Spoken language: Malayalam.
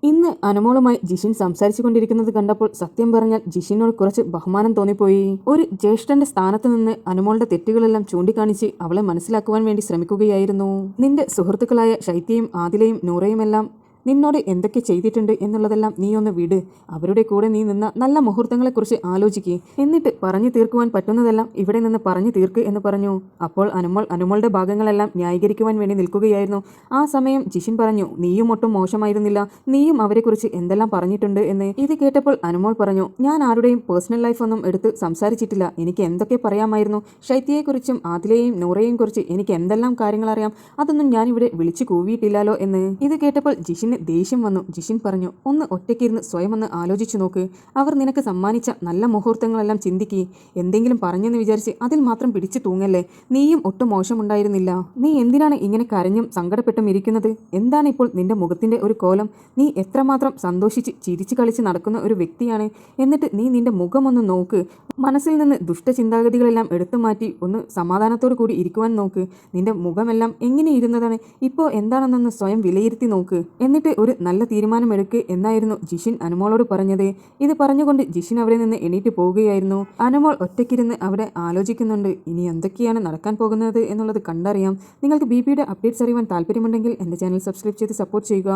ഇന്ന് അനുമോളുമായി ജിഷിൻ സംസാരിച്ചു കൊണ്ടിരിക്കുന്നത് കണ്ടപ്പോൾ സത്യം പറഞ്ഞാൽ ജിഷിനോട് കുറച്ച് ബഹുമാനം തോന്നിപ്പോയി. ഒരു ജ്യേഷ്ഠന്റെ സ്ഥാനത്ത് നിന്ന് അനുമോളുടെ തെറ്റുകളെല്ലാം ചൂണ്ടിക്കാണിച്ച് അവളെ മനസ്സിലാക്കുവാൻ വേണ്ടി ശ്രമിക്കുകയായിരുന്നു. നിന്റെ സുഹൃത്തുക്കളായ ശൈത്യയും ആദിലയും നൂറയുമെല്ലാം നിന്നോട് എന്തൊക്കെ ചെയ്തിട്ടുണ്ട് എന്നുള്ളതെല്ലാം നീ ഒന്ന് വിട്. അവരുടെ കൂടെ നീ നിന്ന നല്ല മുഹൂർത്തങ്ങളെക്കുറിച്ച് ആലോചിക്കുക. എന്നിട്ട് പറഞ്ഞു തീർക്കുവാൻ പറ്റുന്നതെല്ലാം ഇവിടെ നിന്ന് പറഞ്ഞു തീർക്ക് എന്ന് പറഞ്ഞു. അപ്പോൾ അനുമോളുടെ ഭാഗങ്ങളെല്ലാം ന്യായീകരിക്കുവാൻ വേണ്ടി നിൽക്കുകയായിരുന്നു. ആ സമയം ജിഷിൻ പറഞ്ഞു, നീയും ഒട്ടും മോശമായിരുന്നില്ല, നീയും അവരെക്കുറിച്ച് എന്തെല്ലാം പറഞ്ഞിട്ടുണ്ട് എന്ന്. ഇത് കേട്ടപ്പോൾ അനുമോൾ പറഞ്ഞു, ഞാൻ ആരുടെയും പേഴ്സണൽ ലൈഫ് ഒന്നും എടുത്ത് സംസാരിച്ചിട്ടില്ല. എനിക്ക് എന്തൊക്കെ പറയാമായിരുന്നു. ശൈത്യയെക്കുറിച്ചും ആദിലയെയും നൂറയെയും കുറിച്ച് എനിക്ക് എന്തെല്ലാം കാര്യങ്ങൾ അറിയാം. അതൊന്നും ഞാനിവിടെ വിളിച്ചു കൂവിയിട്ടില്ലല്ലോ എന്ന്. ഇത് കേട്ടപ്പോൾ ജിഷിൻ ദേഷ്യം വന്നു. ജിഷിൻ പറഞ്ഞു, ഒന്ന് ഒറ്റയ്ക്കിരുന്ന് സ്വയം ഒന്ന് ആലോചിച്ചു നോക്ക്. അവർ നിനക്ക് സമ്മാനിച്ച നല്ല മുഹൂർത്തങ്ങളെല്ലാം ചിന്തിക്കുക. എന്തെങ്കിലും പറഞ്ഞെന്ന് വിചാരിച്ച് അതിൽ മാത്രം പിടിച്ചു തൂങ്ങല്ലേ. നീയും ഒട്ടും മോശമുണ്ടായിരുന്നില്ല. നീ എന്തിനാണ് ഇങ്ങനെ കരഞ്ഞും സങ്കടപ്പെട്ടും ഇരിക്കുന്നത്? എന്താണ് ഇപ്പോൾ നിന്റെ മുഖത്തിന്റെ ഒരു കോലം? നീ എത്രമാത്രം സന്തോഷിച്ച് ചിരിച്ചു കളിച്ച് നടക്കുന്ന ഒരു വ്യക്തിയാണ്. എന്നിട്ട് നീ നിന്റെ മുഖമൊന്ന് നോക്ക്. മനസ്സിൽ നിന്ന് ദുഷ്ടചിന്താഗതികളെല്ലാം എടുത്തു മാറ്റി ഒന്ന് സമാധാനത്തോടു കൂടി ഇരിക്കുവാൻ നോക്ക്. നിന്റെ മുഖമെല്ലാം എങ്ങനെ ഇരുന്നതാണ്, ഇപ്പോൾ എന്താണെന്നൊന്ന് സ്വയം വിലയിരുത്തി നോക്ക്. എന്നിട്ട് ഒരു നല്ല തീരുമാനമെടുക്കുക എന്നായിരുന്നു ജിഷിൻ അനുമോളോട് പറഞ്ഞത്. ഇത് പറഞ്ഞുകൊണ്ട് ജിഷിൻ അവിടെ നിന്ന് എണീറ്റ് പോവുകയായിരുന്നു. അനുമോൾ ഒറ്റയ്ക്കിരുന്ന് അവിടെ ആലോചിക്കുന്നുണ്ട്. ഇനി എന്തൊക്കെയാണ് നടക്കാൻ പോകുന്നത് എന്നുള്ളത് കണ്ടറിയാം. നിങ്ങൾക്ക് ബിപിയുടെ അപ്ഡേറ്റ്സ് അറിയാൻ താല്പര്യമുണ്ടെങ്കിൽ എൻ്റെ ചാനൽ സബ്സ്ക്രൈബ് ചെയ്ത് സപ്പോർട്ട് ചെയ്യുക.